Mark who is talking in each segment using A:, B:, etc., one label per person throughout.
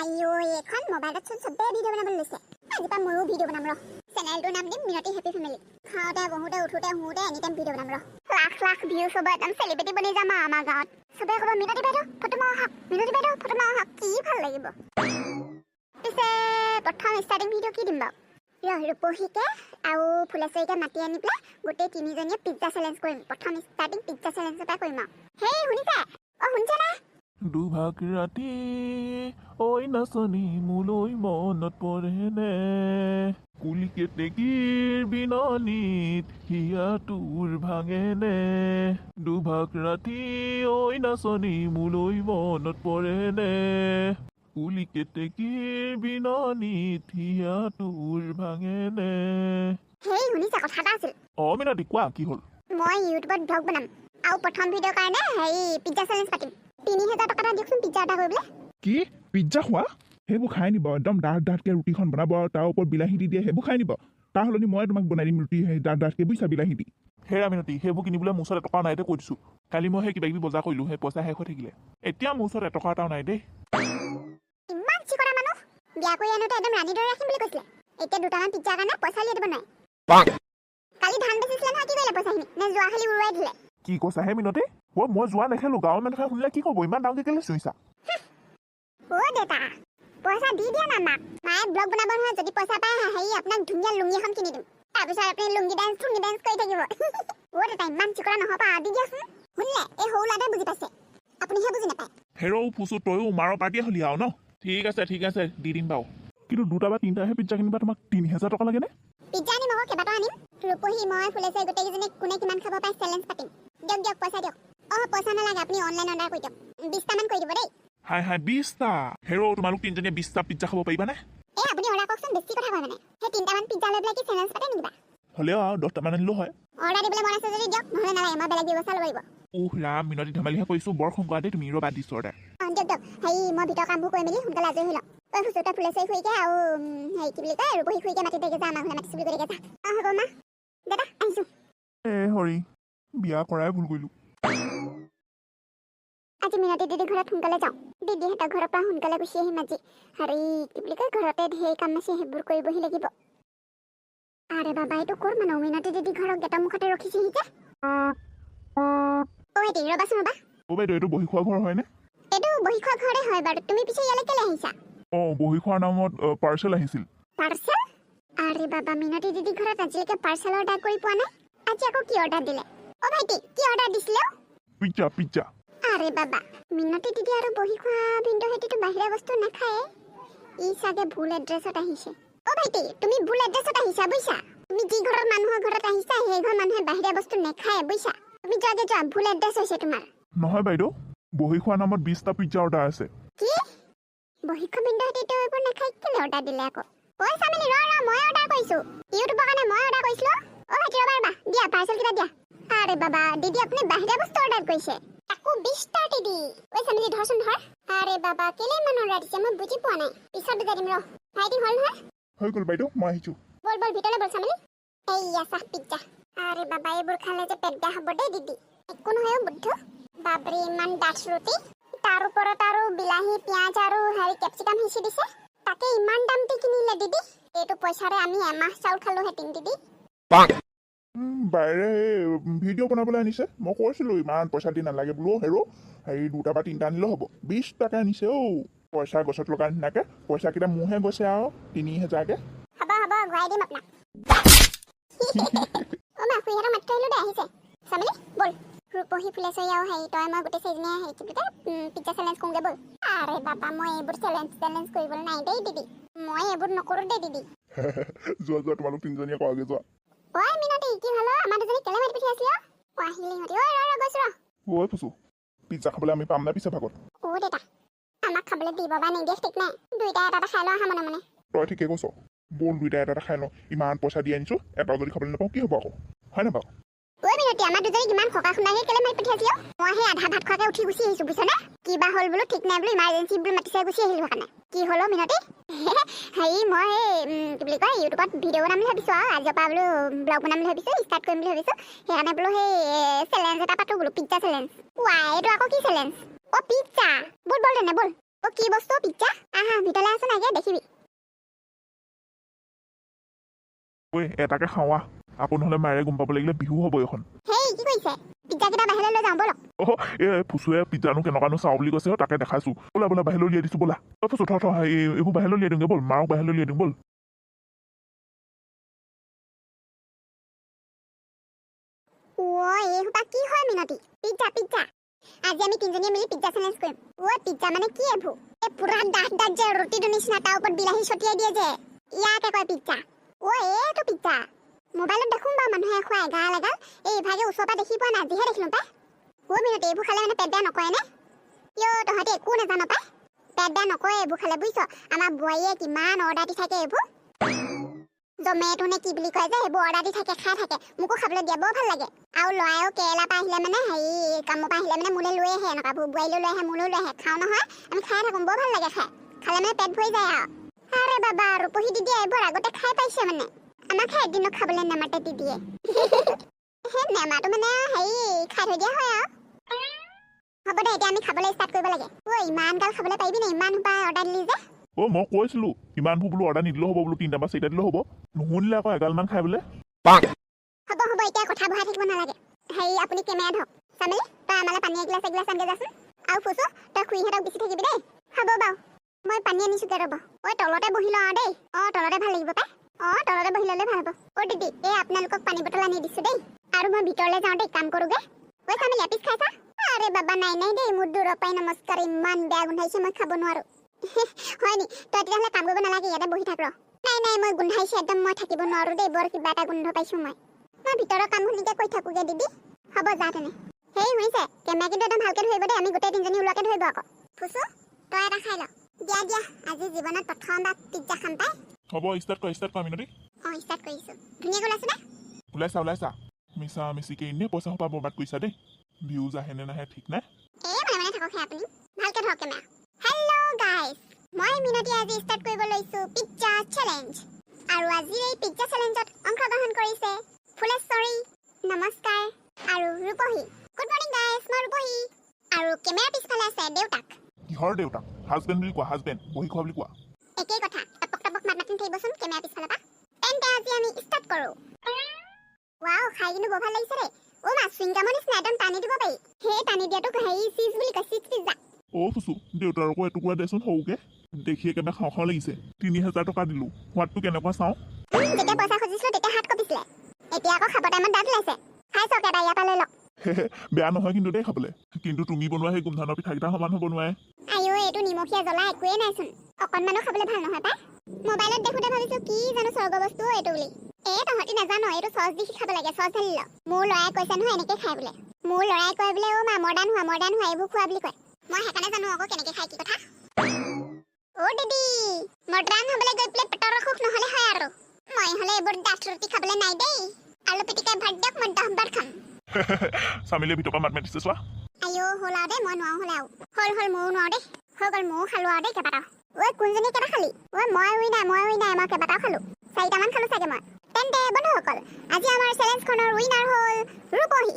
A: আইও এখন মোবাইলত চোন সবে ভিডিও বনাবলৈ লৈছে আজি পা ময়ো ভিডিও বনাম ৰ চেনেলটোৰ নাম দিম মিনতি হেপি ফেমিলি খাওঁতে বহুতে উঠোতে হুঁতে এনি টাইম ভিডিও বনাম ৰ লাখ লাখ ভিউজ হ'ব একদম চেলিব্ৰিটি বনি যাম আমাৰ গাঁৱত সবে ক'ব মিনতি বাইদেউ ফটো মাৰো হক মিনতি বাইদেউ ফটো মাৰো হক কি ভাল লাগিব পিছে প্ৰথম ষ্টাৰ্টিং ভিডিও কি দিম বাৰু ৰূপহীকে আৰু ফুলেশ্বৰীকে মাতি আনি পেলাই গোটেই তিনিজনীয়ে পিজ্জা চেলেঞ্জ কৰিম প্ৰথম ষ্টাৰ্টিং পিজ্জা চেলেঞ্জ এটা কৰিম আৰু হেই শুনিছে শুনিছে না
B: দুভাগ ৰাতি ঐ নাচনী মোলৈ মনত পৰেনে কুলি কেতেকীৰ বিননিত হিয়া তোৰ ভাঙেনে দুভাগ ৰাতি ঐ নাচনী মোলৈ মনত পৰেনে কুলি কেতেকীৰ বিননিত হিয়া তোৰ ভাঙেনে
A: হেই শুনিছে কথা এটা আছিল
B: মিনতি কোৱা কি হ'ল
A: মই ইউটিউবত ব্লগ বনাম আৰু প্ৰথম ভিডিঅ'ৰ কাৰণে হেৰি পিজ্জা চেলেঞ্জ পাতিম 3000 টকা দিয়কচোন পিজ্জা এটা কৰিবলৈ
C: কি পিজ্জা খোৱা সেইবোৰ খাই নিব একদম ডাঠকৈ ৰুটিখন বনাব আৰু তাৰ ওপৰত বিলাহী দি দিয়ে সেইবোৰ খাই নিব তাৰ সলনি মই তোমাক বনাই দিম ৰুটি সেই ডাঠকৈ বুজিছা বিলাহী দি
B: হেৰা মিনতি সেইবোৰ কিনিবলৈ মোৰ ওচৰত এটকা নাই দে কৈ দিছোঁ কালি মই সেই কিবা কিবি বজাৰ কৰিলোঁ সেই পইচা শেষ হৈ থাকিলে এতিয়া মোৰ ওচৰত এটকা এটাও নাই দেই
A: ইমান চিকৰা মানুহ বিয়া কৰি আনোতে একদম ৰাণীৰ দৰে ৰাখিম বুলি কৈছিলে এতিয়া দুটামান পিজ্জাৰ কাৰণে পইচা উলিয়াই দিব নোৱাৰে কালি ধান বেচিছিলে নহয় কি কৰিলে পইচাখিনি নে যোৱা খালি উৰুৱাই দিলে
B: কি কৈছা হে মিনতি মই যোৱা নেখেলোঁ গাঁৱৰ মানুহে শুনিলে কি ক'ব ইমান ডাঙৰকৈ কেলৈ চুইছা
A: দেউতা পইচা দি দিয়া না মাক মায়ে ব্লগ বনাব নহয় যদি পইচা পায় হেৰি আপোনাক ধুনীয়া লুঙি এখন কিনি দিম তাৰপিছত আপুনি লুঙি ডেন্স কৰি থাকিব দেউতা ইমান চিকৰা নহবা দি দিয়াচোন শুনিলে এই সৰু ল'ৰাটোৱে বুজি পাইছে আপুনিহে বুজি নাপায়
B: হেৰৌ ফুচু তয়ো মাৰৰ পাৰ্টিয়ে হলি আৰু ন ঠিক আছে দি দিম বাৰু কিন্তু দুটা বা তিনিটাহে পিজ্জা কিনিবা তোমাক 3000 টকা লাগেনে
A: পিজ্জা আনিম আকৌ কেইবাটাও আনিম ৰূপহী মই ফুলেশ্বৰী গোটেইকেইজনী কোনে কিমান খাব পাৰে চেলেঞ্জ পাতিম দিয়ক পইচা দিয়ক পইচা নালাগে আপুনি অনলাইন অৰ্ডাৰ কৰি দিয়ক 20টামান কৰি দিব দেই
B: হাই 20টা হেৰৌ তোমালোক তিনিজনীয়ে 20টা পিজ্জা খাব পাৰিবানে
A: আপুনি অৰ্ডাৰ কৰকচোন বেছি কথা কয় মানে সেই 3টামান পিজ্জা লৈ পেলাই কি চেলেঞ্জ পাতে নেকি
B: হ'লেও আৰু 10টামান আনিলেও হয়
A: অৰ্ডাৰ দিবলৈ মন আছে যদি দিয়ক নহ'লে নালাগে মই বেলেগ ব্যৱস্থা ল'ব
B: ৰাম মিনতি ধেমালিহে কৰিছোঁ বৰ খং দেই তুমি ৰ'বা দিছোঁ অৰ্ডাৰ
A: দিয়ক হেৰি মই ভিতৰৰ কামবোৰ কৰি মেলি সোনকালে আজৰি হৈ লওঁ ফুচুটা ফুলেশ্বৰী খুৰীকে আৰু হেৰি কি বুলি কয় ৰূপহী খুৰীকে মাতি দেগে যা আমাৰ ঘৰলৈ মাতিছোঁ বুলি কৈ দেগে যা হ'ব মা দাদা আহিছোঁ
B: হৰি বিয়া কৰাই ভুল কৰিলোঁ
A: আজি মিনতি দিদি ঘৰত সোনকালে যাওঁ দিদিহঁতৰ ঘৰৰ পৰা সোনকালে গুচি আহিম আজি হেৰি কি বুলি কয় ঘৰতে ঢেৰ কাম আছে সেইবোৰ কৰিবহি লাগিব আৰে বাবা এইটো ক'ৰ মানুহ মিনতি দিদি ঘৰৰ গেটৰ মুখতে ৰখিছেহি যে ভাইটি ৰ'বাচোন ৰ'বা
B: বাইদেউ এইটো বহি খোৱা ঘৰ হয়নে
A: এইটো বহি খোৱা ঘৰে হয় বাৰু তুমি পিছে ইয়ালৈ কেলৈ আহিছা
B: বহি খোৱাৰ নামত পাৰ্চেল আহিছিল
A: পাৰ্চেল আৰে বাবা মিনতি দিদি ঘৰত আজিলৈকে পাৰ্চেল অৰ্ডাৰ কৰি পোৱা নাই আজি আকৌ কি অৰ্ডাৰ দিলে ভাইটি কি অৰ্ডাৰ দিছিলে
B: পিজ্জা
A: আৰে বাবা মিনতি দিদি আৰু বহি খোৱা ভিনদেউ হেতিটো বাহিৰা বস্তু নাখায় ই চাগে ভুল এড্ৰেছত আহিছে ভাইটি তুমি ভুল এড্ৰেছত আহিছা বুইছা তুমি যি ঘৰৰ মানুহৰ ঘৰত আহিছা সেই ঘৰ মানুহে বাহিৰা বস্তু নাখায় বুইছা তুমি যোৱা ভুল এড্ৰেছ হৈছে তোমাৰ
B: নহয় বাইদেউ বহি খোৱাৰ নামত 20টা পিজ্জা অৰ্ডাৰ আছে
A: কি বহি খোৱা ভিনদেউ হেতিটো এইবোৰ নাখায় কেলৈ অৰ্ডাৰ দিলে আকৌ চামিলি মই অৰ্ডাৰ কৰিছোঁ ইউটিউবৰ কাৰণে মই অৰ্ডাৰ কৰিছিলোঁ ভাইটি ৰ'বা দিয়া পাৰ্চেল কেইটা দিয়া আৰে বাবা দিদি আপুনি বাহিৰা বস্তু অৰ্ডাৰ কৰিছে তাকো 20টা দিদি চামিলি ধৰচোন ধৰ আৰে বাবা কেলে ইমান অৰ্ডাৰ দিছে মই বুজি পোৱা নাই পিছত বুজাই দিম ভাইটি হ'ল নহয়
B: হৈ গ'ল বাইদেউ মই আহিছোঁ
A: বল ভিতৰলৈ বল চামিলি এইয়া চাহ পিজ্জা আৰে বাবা এইবোৰ খালে যে পেট বেয়া হ'ব দেই দিদি একো নহয় বুদ্ধ বাপৰে ইমান ডাঠ ৰুটি তাৰ ওপৰত আৰু বিলাহী পিঁয়াজ আৰু হেৰি কেপচিকাম সিঁচি দিছে তাকে ইমান দাম দি কিনিলে দিদি এইটো পইচাৰে আমি এমাহ চাউল খালোহেঁতেন দিদি
B: বাইৰে ভিডিঅ' বনাবলৈ আনিছে মই কৈছিলোঁ ইমান পইচা দি নালাগে বোলো হেৰি 2টা বা 3টা আনিলেও হ'ব 20 টকা আনিছে পইচা গছত লগা নিচিনাকৈ পইচাকেইটা মোৰহে গৈছে আৰু 3000কৈ
A: হ'ব ঘূৰাই দিম আপোনাক খুৰীহঁতৰ মাত্ৰ আহিলোঁ দে আহিছে চামিলি বল ৰূপহী ফুলেশ্বৰী আৰু হেৰি তই মই গোটেই চাৰিজনীয়ে হেৰি কি বুলি কয় পিজ্জা চেলেঞ্জ কৰোঁগৈ বল আৰে বাবা মই এইবোৰ চেলেঞ্জ কৰিবলৈ নাই দেই দিদি মই এইবোৰ নকৰোঁ দেই দিদি
B: যোৱা তোমালোক তিনিজনীয়ে কৰাগৈ যোৱা
A: মিনতি কি হ'ল আমাৰ দুজনী কেলে মাতি পঠিয়াইছিলি আহিলি সিহঁতি গৈছোঁ
B: ফুচু পিজ্জা খাবলৈ আমি পাম না পিছে ভাগত
A: দেউতা আমাক খাবলৈ দিব বা নিদিয়ে ঠিক নাই দুইটা এটা খাই লওঁ আহা মনে
B: তই ঠিকে কৈছ বল দুইটা এটা খাই লওঁ ইমান পইচা দি আনিছোঁ এটাও যদি খাবলৈ নাপাওঁ কি হ'ব আকৌ হয় নাপাওঁ
A: মিনতি আমাৰ দুজনী কিমান সকা শুনাকে কেলে মাতি পঠিয়াইছিলি মই সেই আধা ভাত খোৱাকৈ উঠি গুচি আহিছোঁ বুজিছনে কিবা হ'ল বোলো ঠিক নাই বোলো ইমাৰ্জেঞ্চি বোলো মাতিছে গুচি আহিলোঁ কাৰণে কি হ'ল মিনতি হেৰি মই কি বুলি কয় ইউটিউবত ভিডিঅ' বনাম বুলি ভাবিছোঁ আৰু আজিৰ পৰা বোলো ব্লগ বনাম বুলি ভাবিছোঁ ষ্টাৰ্ট কৰিম বুলি ভাবিছোঁ সেইকাৰণে বোলো সেই চেলেঞ্জ এটা পাতোঁ বোলো পিজ্জা চেলেঞ্জ এইটো আকৌ কি চেলেঞ্জ পিজ্জা বল তেনে বল অ কি বস্তু পিজ্জা আহা ভিতৰলৈ আছো নাগে দেখিবি
B: ঐ এটাকে খাওয়া আকৌ নহ'লে মাৰে গম পাব লাগিলে বিহু হ'ব এখন
A: হেই কি কৰিছে পিজ্জা কেইটা বাহিৰলৈ লৈ যাওঁ বলক
B: ফুচুৱে পিজ্জানো কেনেকুৱানো চাওঁ বুলি কৈছে তাকে দেখাইছো ব'লা ব'লা বাহিৰলৈ উলিয়াই দিছো ব'লা ফুচু থ এইবোৰ বাহিৰলৈ উলিয়াই দিওঁগে ব'ল মাৰক বাহিৰলৈ উলিয়াই দিওঁ ব'ল
A: এই সোপা কি হয় মিনতি পিজ্জা পিজ্জা আজি আমি তিনজনীয়ে মিলি পিজ্জা চেলেঞ্জ কৰিম পিজ্জা মানে কি এভু এই পুৰা ডাঠ ডাঠ যে ৰুটিৰ নিচিনা তাৰ ওপৰত বিলাহী ছটিয়াই দিয়ে যে ইয়াকে কয় পিজ্জা এইটো পিজ্জা মোবাইলত দেখোন বাৰু মানুহে খোৱা এগাল এগাল এই ইভাগে ওচৰৰ পৰা দেখি পোৱা নাই আজিহে দেখিলোঁ পাই মিনতি এইবোৰ খালে মানে পেট বেয়া নকৰে নে তহঁতি একো নাজানো পাই পেট বেয়া নকৰে এইবোৰ খালে বুজিছ আমাৰ বোৱাৰীয়ে কিমান অৰ্ডাৰ দি থাকে এইবোৰ জমেটো নে কি বুলি কয় যে সেইবোৰ অৰ্ডাৰ দি থাকে খাই থাকে মোকো খাবলৈ দিয়ে বৰ ভাল লাগে আৰু ল'ৰায়েও কেৰেলা পৰা আহিলে মানে হেৰি কামৰ পৰা আহিলে মানে মোলৈ লৈ আহে এনেকুৱাবোৰ বোৱাৰীলৈ লৈ আহে মোলৈ লৈ আহে খাওঁ নহয় আমি খাই থাকোঁ বৰ ভাল লাগে খাই খালে মানে পেট ভৰি যায় আৰু আৰে বাবা ৰূপহী দিদিয়ে এইবোৰ আগতে খাই পাইছে মানে আমাক এদিনো খাবলৈ নেমাতে দিদিয়ে সেই নেমাটো মানে হেৰি খাই থৈ দিয়া হয় আৰু হ'ব দে এতিয়া আমি খাবলৈ ষ্টাৰ্ট কৰিব লাগে ইমান গাল খাবলৈ পাৰিবি নে ইমান সোপা অৰ্ডাৰ দিলি যে
B: মই কৈছিলো ইমানবোৰ বোলো অৰ্ডাৰ নিদিলেও হ'ব বোলো 3টা বা 4টা দিলেও হ'ব নুশুনিলে আকৌ এগালমান খাই বোলে
A: হ'ব এতিয়া কথা বহাই থাকিব নালাগে হেৰি আপুনি কেমেৰা ধৰক চামেলি তই আমালৈ পানী এগিলাচ আনগে যাচোন আৰু ফুচু তই খুৰীহঁতক বেছি থাকিবি দেই হ'ব বাৰু মই পানী আনিছোগে ৰ'ব তলতে বহি লওঁ দেই তলতে ভাল লাগিব পাই তলতে বহি ল'লে ভাল হ'ব দিদি এই আপোনালোকক পানী বটল আনি দিছো দেই আৰু মই ভিতৰলৈ যাওঁ দেই কাম কৰোগে চামেলি এপিচ খাইছা আৰে বাবা নাই দেই মোৰ দূৰৰ পৰাই নমস্কাৰ ইমান বেয়া গোন্ধাইছে মই খাব নোৱাৰো হয় নি তই তেতিয়াহ'লে কাম কৰিব নালাগে ইয়াতে বহি থাক নাই মই গোন্ধাইছে একদম মই থাকিব নোৱাৰো দেই বৰ কিবা এটা গোন্ধ পাইছো মই ভিতৰৰ কামখিনিকে কৈ থাকোগে দিদি হ'ব যা তেনে হেৰি শুনিছে কেমেৰা কিন্তু একদম ভালকে ধৰিব দেই আমি গোটেই তিনিজনী ওলোৱাকে ধৰিব আকৌ ফুচু তই এটা খাই ল দিয়া আজি জীৱনত প্ৰথমবাৰ পিজ্জা খাম পাই
B: হ'ব ষ্টাৰ্ট কৰা মিনতি
A: ষ্টাৰ্ট কৰিছো ধুনীয়াকৈ ওলাইছে নে
B: ওলাইছা মিছা মিছিকে এনেই পইচা সোপা বৰবাদ কৰিছা দেই ভিউজ আহে নে নাহে ঠিক নাই
A: মানে থাকক আপুনি ভালকে ধৰক কেমেৰা হেল্ল' গাইজ মই মিনতি আজি ষ্টাৰ্ট কৰিব লৈছো পিজ্জা চেলেঞ্জ আৰু আজি এই পিজ্জা চেলেঞ্জত অংশগ্ৰহণ কৰিছে ফুলেশ্বৰী নমস্কাৰ আৰু ৰূপহী গুড মৰ্ণিং গাইজ মই ৰূপহী আৰু কেমেৰা পিছফালে আছে দেউতাক
B: কিহৰ দেউতাক হাজবেণ্ড বুলি কোৱা হাজবেণ্ড বহি খোৱা বুলি কোৱা
A: একেই কথা টপক মাত মাতি থাকিবচোন কেমেৰা পিছফালৰ পৰা তেন্তে আজি আমি ষ্টাৰ্ট কৰোঁ ৱাও খাই কিন্তু বৰ ভাল লাগিছে দেই মা চুইংগামৰ নিচিনা একদম টানি দিব পাৰি সেই টানি দিয়াটোক হেৰি চিজ বুলি কয় চিজ পিজ্জা
B: ফুচু দেউতাৰকো এটুকুৰা দেচোন সৰুকে দেখি একেবাৰে খাওঁ লাগিছে 3000 টকা দিলো সোৱাদটো কেনেকুৱা চাওঁ
A: যেতিয়া পইচা খুজিছিলো তেতিয়া হাত কঁপিছিলে এতিয়া আকৌ খাব টাইমত দাঁত ওলাইছে খাই চাওক এবাৰ ইয়াৰ পৰা লৈ লওক
B: বেয়া নহয় কিন্তু দেই খাবলৈ কিন্তু তুমি বনোৱা সেই গোমধানৰ পিঠাকেইটা সমান হ'ব নোৱাৰে
A: এইটো নিমখীয়া জ্বলা একোৱেই নাইচোন অকণমানো খাবলৈ ভাল নহয় পাই মোবাইলত দেখোঁতে ভাবিছো কি জানো স্বৰ্গ বস্তু এইটো বুলি তহঁতি নাজানো এইটো চচ দি খাব লাগে চচ ঢালি ল মোৰ ল'ৰাই কৈছে নহয় এনেকে খাই বোলে মোৰ ল'ৰাই কয় বোলে মা মডাৰ্ণ হোৱা এইবোৰ খোৱা বুলি কয় মই সেইকাৰণে জানো আকৌ কেনেকে খাই কি কথা দিদি মডাৰ্ণ হ'বলৈ গৈ পেলাই পেটৰ অসুখ নহ'লে হয় আৰু মই হ'লে এইবোৰ ডাঠ ৰুটি খাবলৈ নাই দেই আলু পিটিকাই ভাত দিয়ক মই 10 বাৰ খাম
B: চামিলে ভিতৰৰ পৰা মাত মাতিছে চোৱা
A: হ'ল আৰু দেই মই নোৱাৰো হ'লে আৰু হ'ল ময়ো নোৱাৰো দেই হৈ গ'ল ময়ো খালো আৰু দেই কেইবাটাও কোনজনী কেইটা খালি মই কেইবাটাও খালো 4টামান খালো চাগে মই তেন্তে বন্ধুসকল আজি আমাৰ চেলেঞ্জখনৰ উইনাৰ হ'ল ৰূপহী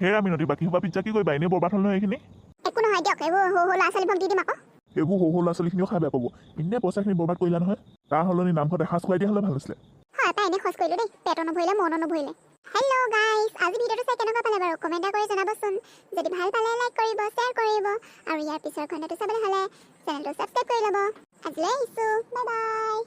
B: হেৰা মিনতি বাকী সোপা পিজ্জা কি কৰিবা এনেই বৰবাদ হ'ল নহয় এইখিনি
A: একো নহয় দিয়ক এইবোৰ সৰু ল'ৰা ছোৱালীবোৰক দি দিম আকৌ
B: এইবোৰ সৰু ল'ৰা ছোৱালীখিনিও খাই বেয়া পাব এনেই পইচাখিনি বৰবাদ কৰিলা নহয় তাৰ সলনি নামঘৰত এসাঁজ খুৱাই দিয়া হ'লে ভাল আছিলে
A: হয় পাই এনেই খৰচ কৰিলো দেই পেটো নভৰিলে মনো নভৰিলে হেল্ল' গাইজ আজি ভিডিঅ'টো চাই কেনেকুৱা পালে বাৰু কমেণ্ট কৰি জনাবচোন যদি ভাল পালে লাইক কৰিব শ্বেয়াৰ কৰিব আৰু ইয়াৰ পিছৰ খণ্ডটো চাবলৈ হ'লে চেনেলটো ছাবস্ক্ৰাইব কৰি ল'ব আজিলৈ আহিছোঁ বাই বাই